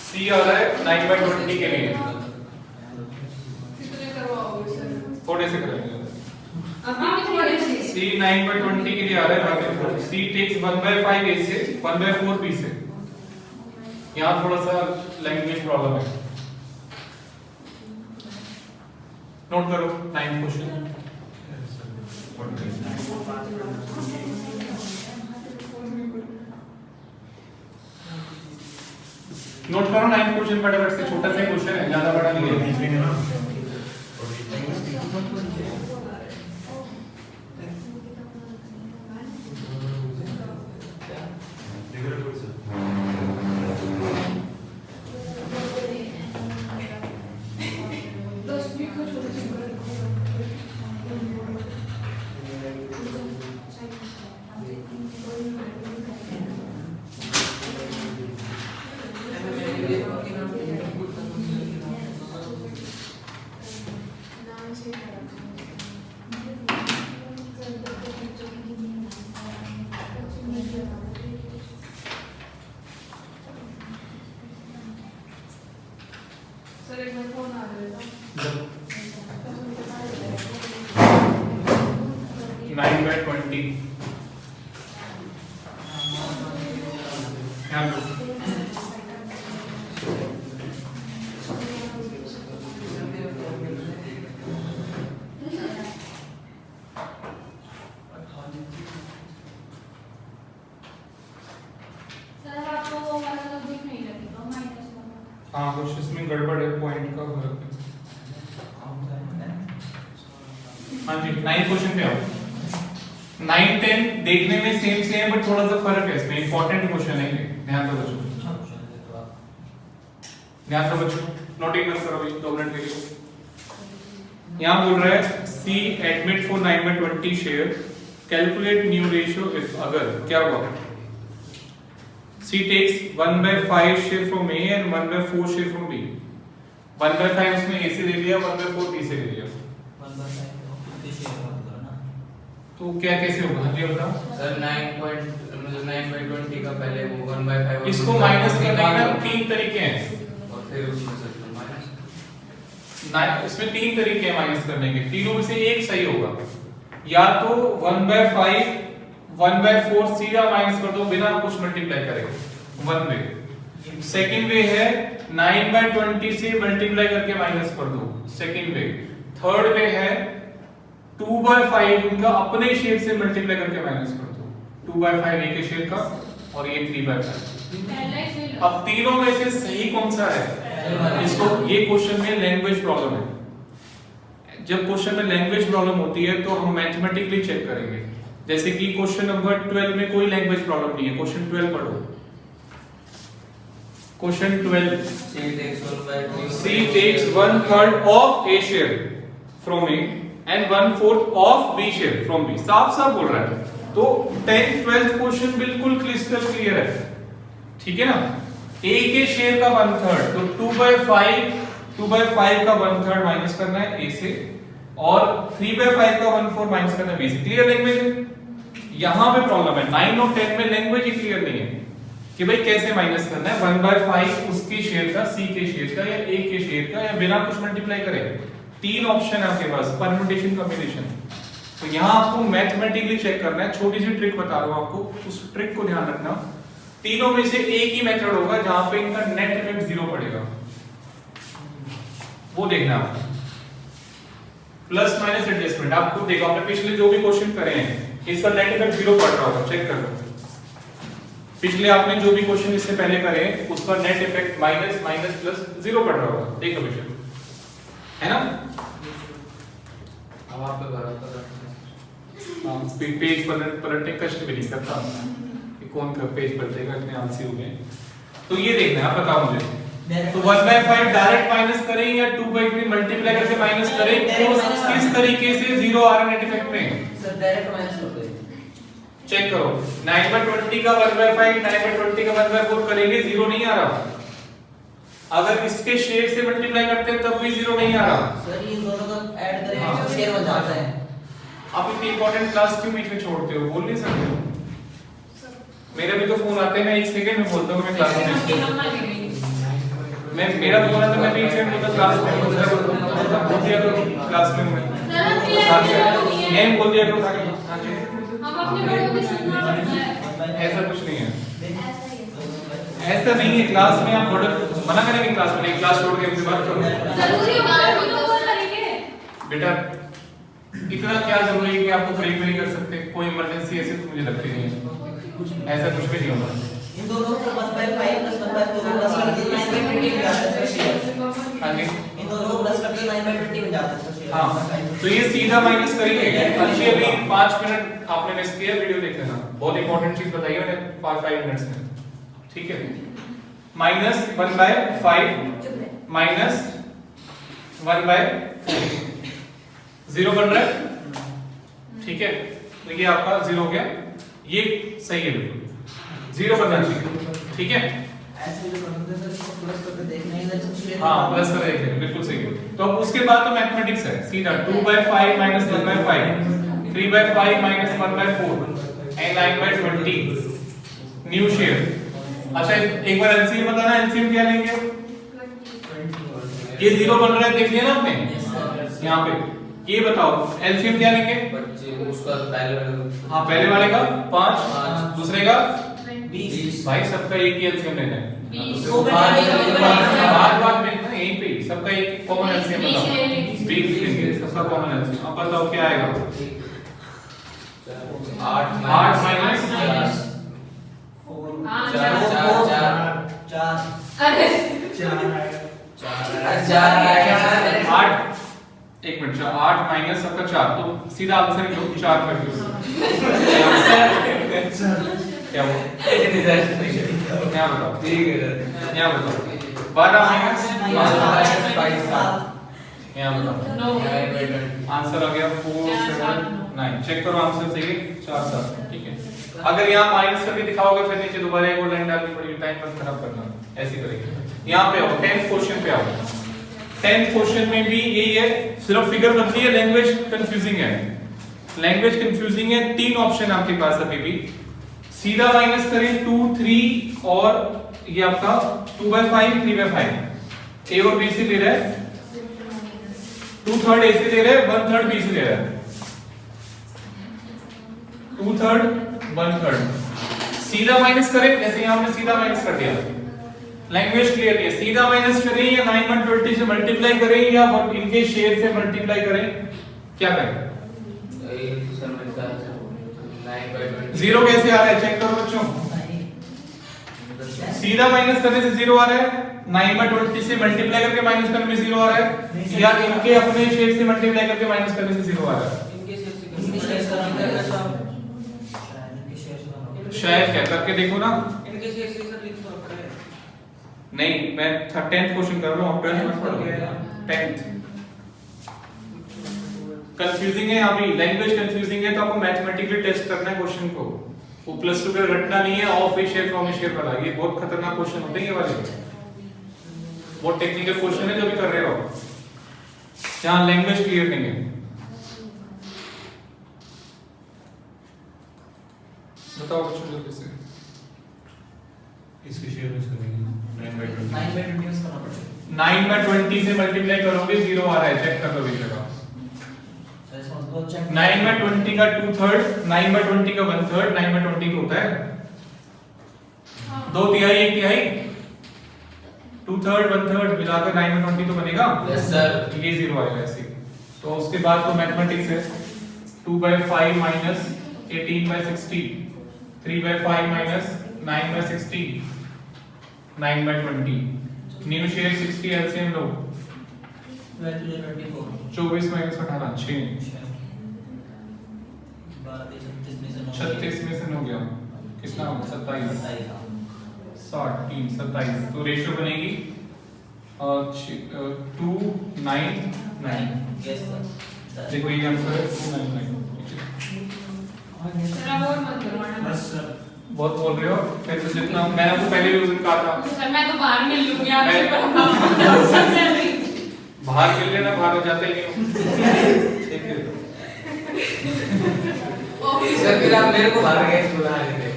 Speaker 1: सी आ रहा है 9/20 के लिए,
Speaker 2: कितने करवाओगे सर?
Speaker 1: थोड़े से करेंगे।
Speaker 2: अभी भी थोड़े से।
Speaker 1: C 9/20 के लिए आ रहा है, C takes 1/5 A से 1/4 B से। यहाँ थोड़ा सा लैंग्वेज प्रॉब्लम है, नोट करो 9 क्वेश्चन। नोट करो 9 क्वेश्चन, फटाफट से, छोटा सा क्वेश्चन है, ज्यादा बड़ा नहीं है।
Speaker 2: सर एक मिनट फोन आ रहा है।
Speaker 1: 9/20 यहाँ पे
Speaker 5: सर आपको वो वाला तो दिख नहीं लगेगा माइनस वाला।
Speaker 1: हाँ, कुछ इसमें गड़बड़ है, पॉइंट का फर्क है। हाँ जी, 9 क्वेश्चन पे आओ। 9, 10 देखने में सेम से है, बट थोड़ा सा फर्क है इसमें, इंपॉर्टेंट क्वेश्चन है ये, ध्यान दो बच्चों, ध्यान दो बच्चों, नोटिंग मत करो, 2 मिनट के लिए। यहाँ बोल रहा है C admit for 9/20 share, calculate new ratio if, अगर क्या हुआ, C takes 1/5 share from A and 1/4 share from B। 1/5 इसमें A से ले लिया, 1/4 B से ले लिया, तो क्या कैसे होगा, ये बताओ।
Speaker 3: सर 9/20 का पहले वो 1/5
Speaker 1: इसको माइनस करने के ना 3 तरीके हैं,
Speaker 3: और फिर उसमें से माइनस,
Speaker 1: इसमें 3 तरीके हैं माइनस करने के, तीनों में से एक सही होगा। या तो 1/5 1/4 सीधा माइनस कर दो बिना कुछ मल्टीप्लाई करे, वन वे। सेकंड वे है 9/20 से मल्टीप्लाई करके माइनस कर दो, सेकंड वे। थर्ड वे है 2/5 उनका अपने शेयर से मल्टीप्लाई करके माइनस कर दो, 2/5 ए के शेयर का और ये 3/5।
Speaker 2: पहला ही सही
Speaker 1: अब तीनों में से सही कौन सा है, इसको, ये क्वेश्चन में लैंग्वेज प्रॉब्लम है। जब क्वेश्चन में लैंग्वेज प्रॉब्लम होती है तो हम मैथमेटिकली चेक करेंगे, जैसे कि क्वेश्चन नंबर 12 में कोई लैंग्वेज प्रॉब्लम नहीं है। क्वेश्चन 12 पढ़ो, question 12, C takes 1/3 of A share from A and 1/4 of B share from B। साफ साफ बोल रहा है, तो 10th 12th क्वेश्चन बिल्कुल क्रिस्टल क्लियर है, ठीक है ना। A के शेयर का 1/3, तो 2/5 2/5 का 1/3 माइनस करना है ए से और 3/5 का 1/4 माइनस करना है बी से। क्लियर लैंग्वेज है? यहां पे प्रॉब्लम है 9 और 10 में लैंग्वेज ही क्लियर नहीं है कि भाई कैसे माइनस करना है 1/5 उसके शेयर का, सी के शेयर का या ए के शेयर का, या बिना कुछ मल्टीप्लाई करे। तीन ऑप्शन है आपके पास, परम्यूटेशन कॉम्बिनेशन। तो यहां आपको मैथमेटिकली चेक करना है। छोटी सी ट्रिक बता रहा हूं आपको, उस ट्रिक को ध्यान रखना। तीनों में से एक ही मेथड होगा जहां पे इनका नेट इफेक्ट 0 पड़ेगा, वो देखना आप। प्लस माइनस एडजस्टमेंट आपको देखो, आपने पिछले जो भी क्वेश्चन करे हैं इसका नेट इफेक्ट 0 पड़ रहा होगा, चेक कर लो। पिछले आपने जो भी क्वेश्चन इससे पहले करे उसका net effect minus minus plus 0 पड़ रहा होगा, देखो बेशक, है ना?
Speaker 3: अब आप पे भरोसा
Speaker 1: पेज पलटने कष्ट भी नहीं करता कि कौन का पेज पलटेगा, इतने आलसी हो गए। तो ये देखना है, आप बताओ मुझे। तो 1/5 डायरेक्ट माइनस करें या 2/3 मल्टीप्लाई करके माइनस करें, किस तरीके से 0 आ रहा है नेट इफेक्ट में?
Speaker 3: सर डायरेक्ट माइनस कर दो।
Speaker 1: चेक करो, 9/20 का 1/5 9/20 का 1/4 करेंगे 0 नहीं आ रहा। अगर इसके शेयर से मल्टीप्लाई करते हैं तब भी 0 नहीं आ रहा।
Speaker 3: सर ये दोनों का ऐड करें
Speaker 1: हाँ।
Speaker 3: तो शेयर बन जाता है।
Speaker 1: आप इतनी इंपॉर्टेंट क्लास क्यों बीच में छोड़ते हो, बोल नहीं सकते हो? मेरे भी तो फोन आते हैं, मैं 1 सेकंड में बोलता हूँ मैं क्लास में, मैं मेरा फोन आता है मैं बीच में बोलता क्लास में, बोल दिया करो क्लास में मैं बोल दिया करो। हाँ जी,
Speaker 5: हम अपने बड़ों को सुनना पड़ता है।
Speaker 1: ऐसा कुछ नहीं है, ऐसा नहीं है। क्लास में आप बड़ा मना करेंगे, क्लास में नहीं, क्लास छोड़ के अपनी बात करो।
Speaker 5: जरूरी बात भी तो वो करेंगे
Speaker 1: बेटा इतना क्या जरूरी है कि आपको ब्रेक भी नहीं कर सकते? कोई इमरजेंसी ऐसी तो मुझे लगती नहीं है, ऐसा कुछ भी नहीं होगा।
Speaker 3: इन दोनों को 1/5 प्लस 1/4 प्लस करके 9/20 बन जाता है शेयर।
Speaker 1: हाँ जी,
Speaker 3: इन दोनों को प्लस करके 9/20 बन जाता है शेयर।
Speaker 1: हाँ, तो ये सीधा माइनस करेंगे। अच्छी अभी 5 मिनट आपने मिस किया, वीडियो देख लेना, बहुत इंपॉर्टेंट चीज बताई मैंने 5 मिनट्स में, ठीक है? माइनस 1/5 माइनस 1/4 0 बन रहा है, ठीक है? तो ये आपका 0 हो गया, ये सही है, बिल्कुल 0 बनना चाहिए, ठीक है?
Speaker 3: ऐसे जो बनते हैं सर प्लस करके देखना है इधर से शेयर।
Speaker 1: हाँ, प्लस कर देंगे, बिल्कुल सही है। तो अब उसके बाद तो मैथमेटिक्स है सीधा, 2/5 minus 1/5 3/5 minus 1/4 and 9/20 new share. अच्छा एक बार एलसीएम बताना, एलसीएम क्या लेंगे? ये 0 बन रहा है, देख लिया ना आपने यहाँ पे। ये बताओ एलसीएम क्या लेंगे?
Speaker 3: उसका पहले वाला,
Speaker 1: हाँ, पहले वाले का 5, दूसरे का
Speaker 3: 20।
Speaker 1: भाई सबका एक ही एलसीएम लेना है,
Speaker 2: 20
Speaker 1: बार में ना यहीं पे सबका एक कॉमन एलसीएम बताओ। 20 लेंगे सबका कॉमन एलसीएम। अब बताओ क्या आएगा? 8 माइनस
Speaker 3: 4
Speaker 2: अरे
Speaker 1: 8 एक मिनट, 8 माइनस सबका 4, तो सीधा आंसर ही लो 4 कर दो। क्या वो क्या बताओ?
Speaker 3: ठीक है
Speaker 1: क्या बताओ? 12 माइनस क्या बताओ?
Speaker 2: 9
Speaker 1: आंसर आ गया 4
Speaker 2: 4, 7,
Speaker 1: 9। चेक करो आंसर सही है, 4 7, ठीक है? अगर यहाँ माइनस करके दिखाओगे फिर नीचे दोबारा एक और लाइन डालनी पड़ेगी, टाइम मत खराब करना, ऐसे करेंगे। यहाँ पे आओ, 10th क्वेश्चन पे आओ। 10th क्वेश्चन में भी यही है, सिर्फ फिगर बदली है, लैंग्वेज कंफ्यूजिंग है। लैंग्वेज कंफ्यूजिंग है, 3 ऑप्शन आपके पास अभी भी। सीधा माइनस करें 2 3 और ये आपका 2/5 3/5 ए और बी से ले रहा है, 2/3 ए से ले रहा है, 1/3 बी से ले रहा है, 2/3 1/3। सीधा माइनस करें, जैसे यहां हमने सीधा माइनस कर दिया, लैंग्वेज क्लियर है। सीधा माइनस करें या 9/20 से मल्टीप्लाई करें या इनके शेयर से मल्टीप्लाई करें, क्या करें? 0 कैसे आ रहा है चेक करो बच्चों। सीधा माइनस करने से 0 आ रहा है, 9/20 से मल्टीप्लाई करके माइनस करने में 0 आ रहा है, या इनके अपने शेयर से मल्टीप्लाई करके माइनस करने से 0 आ रहा है। शायद क्या करके देखो ना। नहीं, मैं 10th क्वेश्चन कर रहा हूँ, 12th मत पढ़ो, 10th कंफ्यूजिंग है। अभी लैंग्वेज कंफ्यूजिंग है तो आपको मैथमेटिकली टेस्ट करना है क्वेश्चन को, वो +2 का रटना नहीं है। Of A share from A share वाला, ये बहुत खतरनाक क्वेश्चन होते हैं ये वाले। बहुत टेक्निकल क्वेश्चन है जो भी कर रहे हो, जहां लैंग्वेज क्लियर नहीं है। बताओ कुछ जल्दी से।
Speaker 4: इसकी शेयर में करेंगे 9/20
Speaker 3: 9/20 करना पड़ेगा।
Speaker 1: 9/20 से मल्टीप्लाई करोगे 0 आ रहा है, चेक कर लो एक जगह।
Speaker 3: सर इसका मतलब चेक
Speaker 1: 9/20 का 2/3, 9/20 का 1/3, 9/20 का होता है 2/3 1/3, 2/3 1/3 मिलाकर 9/20 तो बनेगा।
Speaker 6: Yes sir.
Speaker 1: ये 0 आएगा ऐसे। तो उसके बाद तो मैथमेटिक्स है 2/5 minus 18/60, 3/5 minus 9/60, 9/20, new share 60 LCM लो
Speaker 3: 12 24
Speaker 1: 24 माइनस 18 6
Speaker 3: 12 36 में से 9
Speaker 1: 36 में से 9 गया कितना होगा 27 60 3 27 तो रेशियो बनेगी 2 9 9।
Speaker 3: Yes sir.
Speaker 1: देखो ये आंसर है 299।
Speaker 2: सर अब और मत करो ना।
Speaker 4: बस सर
Speaker 1: बहुत बोल रहे हो, फिर तो जितना मैंने आपको पहले भी उस दिन कहा था
Speaker 2: सर मैं तो बाहर मिल लूंगी आपसे
Speaker 1: मैं-
Speaker 2: पर हम
Speaker 1: बाहर मिल लेना, बाहर जाते ही नहीं हो। ठीक है
Speaker 6: सर फिर आप मेरे को बाहर गए बुला लेते।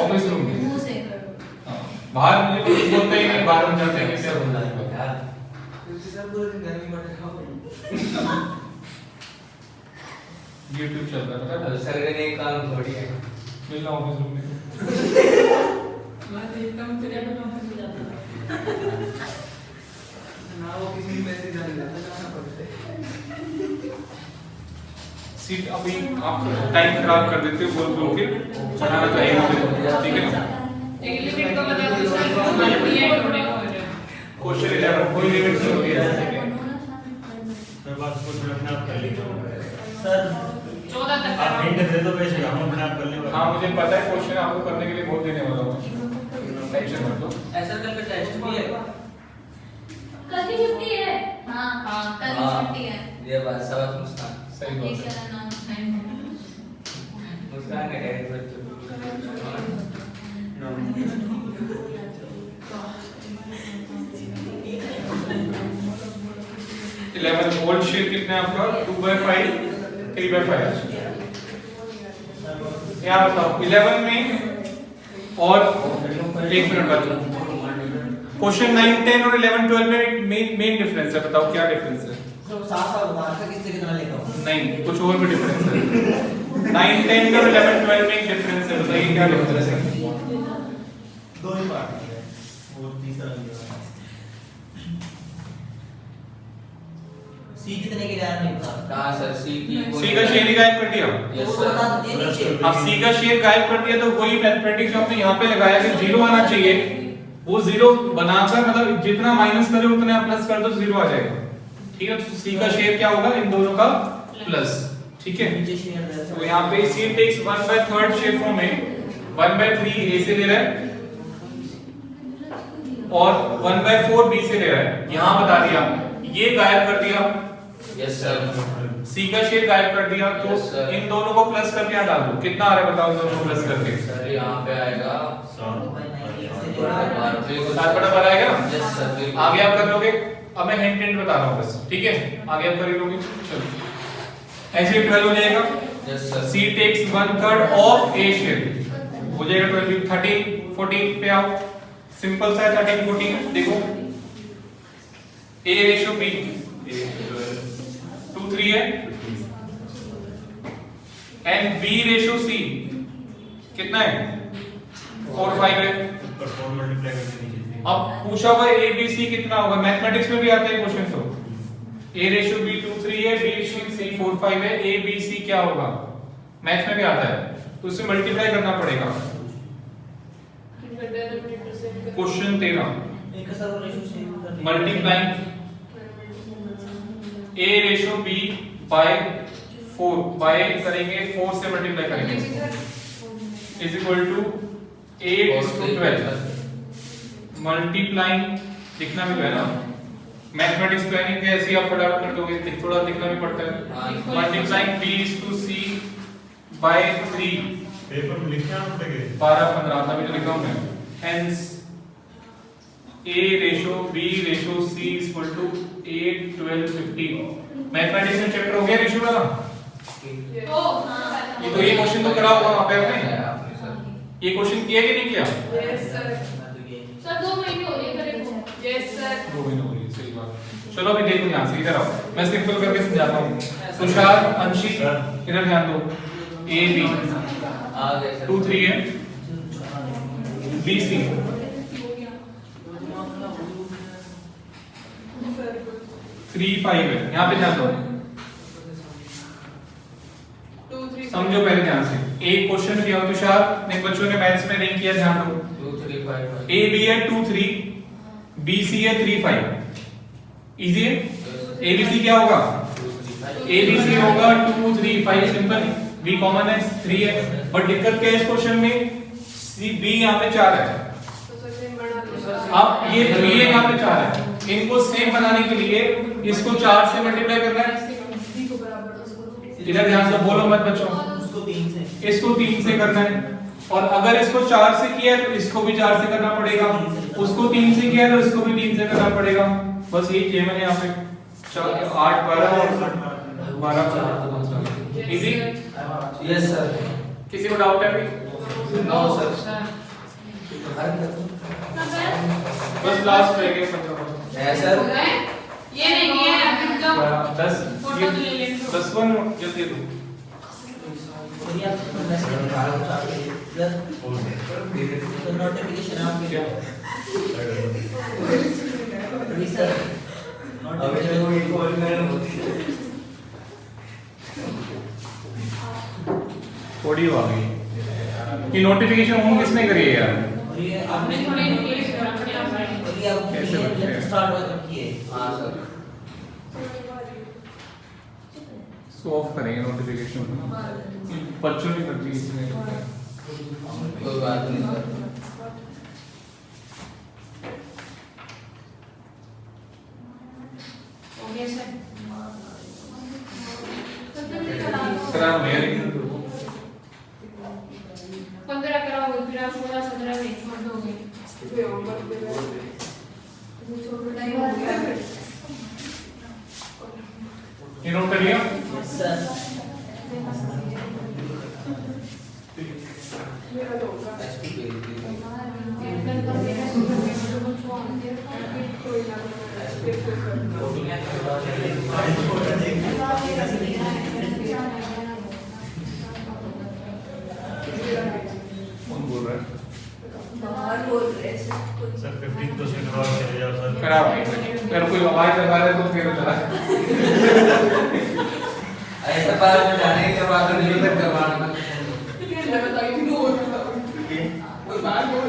Speaker 1: ऑफिस रूम में
Speaker 5: मुंह से करो।
Speaker 1: हाँ, बाहर मुझे कुछ बोलते ही नहीं, बाहर हम जाते हैं कैसे बोलना है
Speaker 6: यार सर पूरे दिन घर में बैठे रहो।
Speaker 1: YouTube चल रहा है पता है,
Speaker 6: सर का नहीं काम थोड़ी है।
Speaker 1: मिलना ऑफिस रूम में।
Speaker 2: मैं देखता हूं तेरे को ऑफिस में जाता
Speaker 6: ना वो किसी भी पैसे जाने जाना पड़ता है।
Speaker 1: सीट अभी आप टाइम खराब कर देते हो बोल बोल के, चढ़ाना चाहिए मुझे, ठीक है ना।
Speaker 2: एक लिमिट तो बता दो सर कि हमारा पीरियड होने को हो रहा है।
Speaker 1: क्वेश्चन 11 कोई लिमिट नहीं होती है।
Speaker 4: मैं बात को अपने आप कर लेता हूँ
Speaker 3: सर
Speaker 2: 14 तक
Speaker 4: आप
Speaker 2: करो।
Speaker 4: हिंट दे दो वैसे हम अपने आप कर लेंगे।
Speaker 1: हाँ मुझे पता है क्वेश्चन आपको करने के लिए बहुत देने वाला हूँ, टेंशन मत लो।
Speaker 3: ऐसा कल का टेस्ट भी है।
Speaker 5: कल की छुट्टी है। हाँ
Speaker 2: हाँ,
Speaker 5: कल की छुट्टी है।
Speaker 6: ये बात सब मुस्कान
Speaker 1: सही
Speaker 5: ये
Speaker 1: बात
Speaker 5: क्या
Speaker 1: है।
Speaker 5: नाम
Speaker 6: मुस्कान है डायरेक्ट बच्चों।
Speaker 1: 11 ओल्ड शेयर कितना है आपका 2/5 3/5। यहाँ बताओ 11 में और एक मिनट बचो। क्वेश्चन 9 10 और 11 12 में मेन डिफरेंस है, बताओ क्या डिफरेंस है।
Speaker 3: तो साफ बता रहा किससे कितना लिखा हुआ
Speaker 1: नहीं कुछ और भी डिफरेंस है। 9 10 और 11 12 में एक डिफरेंस है, बताइए क्या डिफरेंस है।
Speaker 3: दो ही पार्ट है और तीसरा भी है। सी कितने के लिए नहीं पता।
Speaker 6: कहाँ सर सी की
Speaker 1: सी का शेयर ही गायब कर दिया।
Speaker 6: यस
Speaker 3: वो
Speaker 6: सर।
Speaker 3: बता दो नीचे।
Speaker 1: अब सी का शेयर गायब कर दिया तो वही मैथमेटिक्स जो आपने यहाँ पे लगाया कि 0 आना चाहिए, वो 0 बनाकर मतलब जितना माइनस करे उतना प्लस कर दो 0 आ जाएगा। ठीक है, तो सी का शेयर क्या होगा इन दोनों का प्लस। ठीक है,
Speaker 3: नीचे शेयर है।
Speaker 1: तो यहाँ पे सी टेक्स 1/3 शेयर फॉर्म में 1/3 ए से ले रहा है और 1/4 बी से ले रहा है। यहाँ बता दिया ये गायब कर दिया,
Speaker 6: यस सर।
Speaker 1: सी का शेयर गायब कर दिया, तो
Speaker 6: Yes, sir.
Speaker 1: इन दोनों को प्लस करके यहाँ डाल दो। कितना आ रहा है बताओ इन दोनों को प्लस करके।
Speaker 6: सर यहाँ पे आएगा
Speaker 1: 7 बटा 12 आएगा ना?
Speaker 6: यस सर बिल्कुल।
Speaker 1: आगे आप कर लोगे। अब मैं हिंट हिंट बता रहा हूँ बस, ठीक है, आगे आप कर ही लोगे। चलो ऐसे 12 हो जाएगा।
Speaker 6: Yes sir.
Speaker 1: C takes 1/3 of A share हो जाएगा 12 13 14 पे आओ। सिंपल सा है 13 14। देखो A रेशियो B 2 3 है एंड B रेशियो C कितना है 4 5 है।
Speaker 4: ऊपर 4 मल्टीप्लाई करके नीचे।
Speaker 1: अब पूछा हुआ A B C कितना होगा, मैथमेटिक्स में भी आते हैं क्वेश्चन। तो A रेशियो B 2 3 है, B रेशियो C 4 5 है, A B C क्या होगा मैथ्स में भी आता है, तो उससे मल्टीप्लाई करना पड़ेगा। क्वेश्चन 13
Speaker 3: एक सर रेशियो से
Speaker 1: multiplying A ratio B by 4 by करेंगे 4 से मल्टीप्लाई करेंगे is equal to 8 to 12 multiplying लिखना भी है ना, मैथमेटिक्स तो नहीं कि ऐसे ही आप फटाफट कर दोगे, थोड़ा लिखना भी पड़ता है। Multiplying B is to C by 3
Speaker 4: paper में लिखना पड़ेगा।
Speaker 1: 12 15 तभी तो लिखा हूं मैं। Hence A ratio B ratio C equal to 8 12 15। Mathematics में चैप्टर हो गया रेशो वाला।
Speaker 5: ओ हाँ
Speaker 1: ये तो ये क्वेश्चन तो करा होगा वहां पे आपने, ये क्वेश्चन किया कि नहीं किया?
Speaker 2: Yes sir.
Speaker 5: सर 2 महीने हो गए करे को।
Speaker 2: Yes sir.
Speaker 1: 2 महीने हो गए, सही बात। चलो अभी देखो यहाँ से, इधर आओ, मैं सिंपल करके समझाता हूँ। तुषार, अंशी, इधर ध्यान दो। A B 2 3 है, B C 3 5 है। यहाँ पे ध्यान दो,
Speaker 2: 2 3
Speaker 1: समझो पहले ध्यान से। एक क्वेश्चन दिया तुषार ने, बच्चों ने मैथ्स में नहीं किया, ध्यान दो।
Speaker 6: 2 3 5
Speaker 1: A B है 2 3, B C है 3 5। इजी है। A B C क्या होगा? A B C होगा 2 3 5, सिंपल। B कॉमन है, 3 है। बट दिक्कत क्या है इस क्वेश्चन में? C B यहाँ पे 4 है,
Speaker 2: तो सर से बना दो।
Speaker 1: अब ये 3 है, यहाँ पे 4 है। इनको सेम बनाने के लिए इसको 4 से मल्टीप्लाई करना है।
Speaker 2: D को बराबर उसको।
Speaker 1: इधर ध्यान से बोलो मत बच्चों,
Speaker 3: उसको 3 से,
Speaker 1: इसको 3 से करना है। और अगर इसको 4 से किया है तो इसको भी 4 से करना पड़ेगा, उसको 3 से किया है तो इसको भी 3 से करना पड़ेगा। बस यही किया मैंने यहाँ पे। 8 12 और 12। इजी।
Speaker 6: Yes sir.
Speaker 1: किसी को डाउट है अभी?
Speaker 6: No sir.
Speaker 1: बस लास्ट रह गए 15।
Speaker 6: है सर।
Speaker 2: ये नहीं किया है अभी तो
Speaker 1: 10
Speaker 2: फोटो तो ले लेंगे।
Speaker 1: 10 वन जल्दी दो।
Speaker 3: और ये आपको मैसेज आ रहा है कुछ आपके तो नोटिफिकेशन आपके प्लीज सर
Speaker 6: अबे तो ये कॉल में होती है।
Speaker 1: ऑडियो आ गई। ये नोटिफिकेशन ऑन किसने करी है यार?
Speaker 3: और ये
Speaker 2: आपने
Speaker 3: आपने
Speaker 2: थोड़ी इंग्लिश कर अपने आप में।
Speaker 3: और ये आपको
Speaker 1: कैसे बनते हैं?
Speaker 3: स्टार्ट हो चुकी है।
Speaker 6: हां सर।
Speaker 1: इसको ऑफ करेंगे नोटिफिकेशन। बच्चों ने कर दी इसने।
Speaker 6: कोई बात नहीं सर।
Speaker 2: Okay sir.
Speaker 1: करा मेरे
Speaker 2: 15 कराओगे फिर आप 16 17 में छोड़ दोगे।
Speaker 1: ये नोट कर लिया?
Speaker 3: सर
Speaker 6: एसपी भेज दीजिए।
Speaker 1: कौन बोल रहा है?
Speaker 4: सर 15% और चले जाओ सर।
Speaker 1: करा भाई। अगर कोई आवाज लगा रहा है तो फिर चला।
Speaker 6: ऐसा बार में जाने के बाद नहीं तक करवाना। कोई बात नहीं।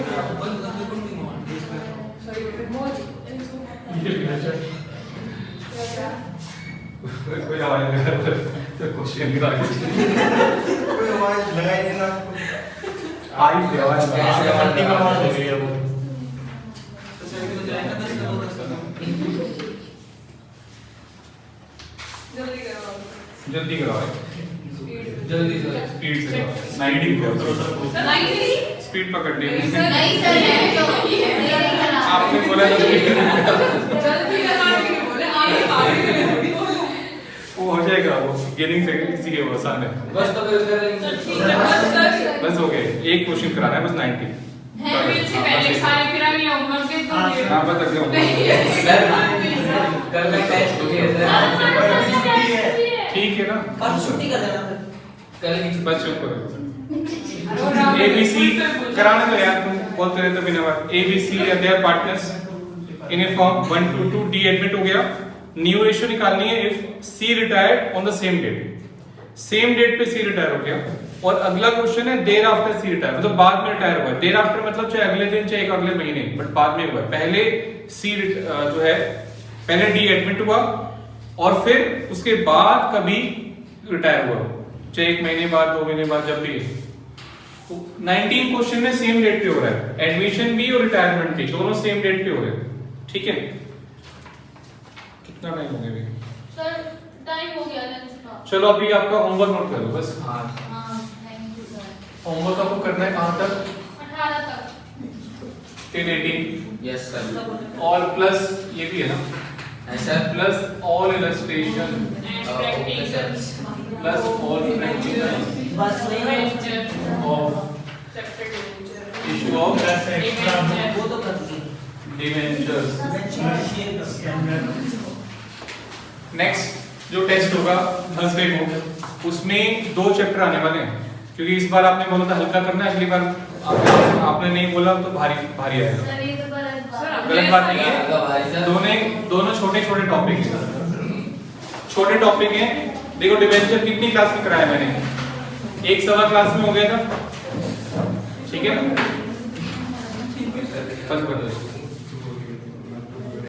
Speaker 1: कोई आवाज लगा रहा है तो क्वेश्चन गिरा के
Speaker 4: कोई आवाज लगाई नहीं ना।
Speaker 1: आई थी आवाज।
Speaker 6: कैसे
Speaker 4: फंडिंग आवाज हो गई है वो।
Speaker 6: तो सर तो जाएगा 10 का 10 का।
Speaker 2: जल्दी कराओ।
Speaker 1: जल्दी करवाओ,
Speaker 6: जल्दी सर।
Speaker 1: स्पीड से कराओ। 90 पे
Speaker 2: सर आई नहीं।
Speaker 1: स्पीड पकड़नी है।
Speaker 5: नहीं सर ये तो नहीं करा।
Speaker 1: आपने बोला था
Speaker 2: जल्दी कराने के लिए बोले आगे
Speaker 1: वो हो जाएगा, वो गेनिंग से इसी के वो आसान है।
Speaker 6: बस तो फिर कर लेंगे।
Speaker 2: ठीक है बस सर।
Speaker 1: बस हो गए, एक क्वेश्चन कराना है बस 90।
Speaker 2: फिर से पहले सारे फिर अगले होमवर्क के तो
Speaker 1: हाँ बस अगले होंगे।
Speaker 6: सर कल मैं टेस्ट किया सर।
Speaker 1: ठीक है ना?
Speaker 3: और छुट्टी कर देना फिर।
Speaker 6: कल की
Speaker 1: बस चुप करो। ABC कराने दो यार, तुम बोलते रहते हो बिना बात। ABC या their partners in a firm 1 2 2 D admit हो गया। न्यू रेशियो निकालनी है if C retired on the same date. Same date पे C रिटायर हो गया। और अगला क्वेश्चन है देयर आफ्टर C रिटायर, मतलब बाद में रिटायर हुआ। देयर आफ्टर मतलब चाहे अगले दिन चाहे एक अगले महीने, बट बाद में हुआ। पहले C जो है पहले D एडमिट हुआ और फिर उसके बाद कभी रिटायर हुआ, चाहे 1 महीने बाद 2 महीने बाद, जब भी। 19 क्वेश्चन में सेम डेट पे हो रहा है, एडमिशन भी और रिटायरमेंट भी दोनों सेम डेट पे हो रहे हैं। ठीक है, कितना टाइम हो गया अभी?
Speaker 5: सर टाइम हो गया लंच का।
Speaker 1: चलो अभी आपका होमवर्क नोट करो बस।
Speaker 6: हां
Speaker 5: हाँ थैंक यू सर।
Speaker 1: होमवर्क आपको करना है कहां तक?
Speaker 5: 18 तक।
Speaker 1: till 18
Speaker 3: यस सर
Speaker 1: और प्लस ये भी है ना,
Speaker 3: ऐसा
Speaker 1: plus all illustration
Speaker 2: And practicals.
Speaker 1: Plus all practical
Speaker 3: बस वही ना
Speaker 2: Debenture.
Speaker 1: Of
Speaker 2: Chapter debenture.
Speaker 1: Issue of
Speaker 2: Debenture.
Speaker 3: वो तो कर दी
Speaker 1: डिवेंचर्स। नेक्स्ट जो टेस्ट होगा थर्सडे को, उसमें 2 चैप्टर आने वाले हैं, क्योंकि इस बार आपने बोला था हल्का करना है, अगली बार आपने नहीं बोला तो भारी भारी आएगा।
Speaker 5: सर ये तो गलत
Speaker 2: सर,
Speaker 5: बात
Speaker 2: अब
Speaker 1: गलत बात नहीं है, दोनों छोटे छोटे टॉपिक हैं, छोटे टॉपिक हैं। देखो डिवेंचर कितनी क्लास में कराया मैंने, 1 सवा क्लास में हो गया था, ठीक है ना, बंद कर दो।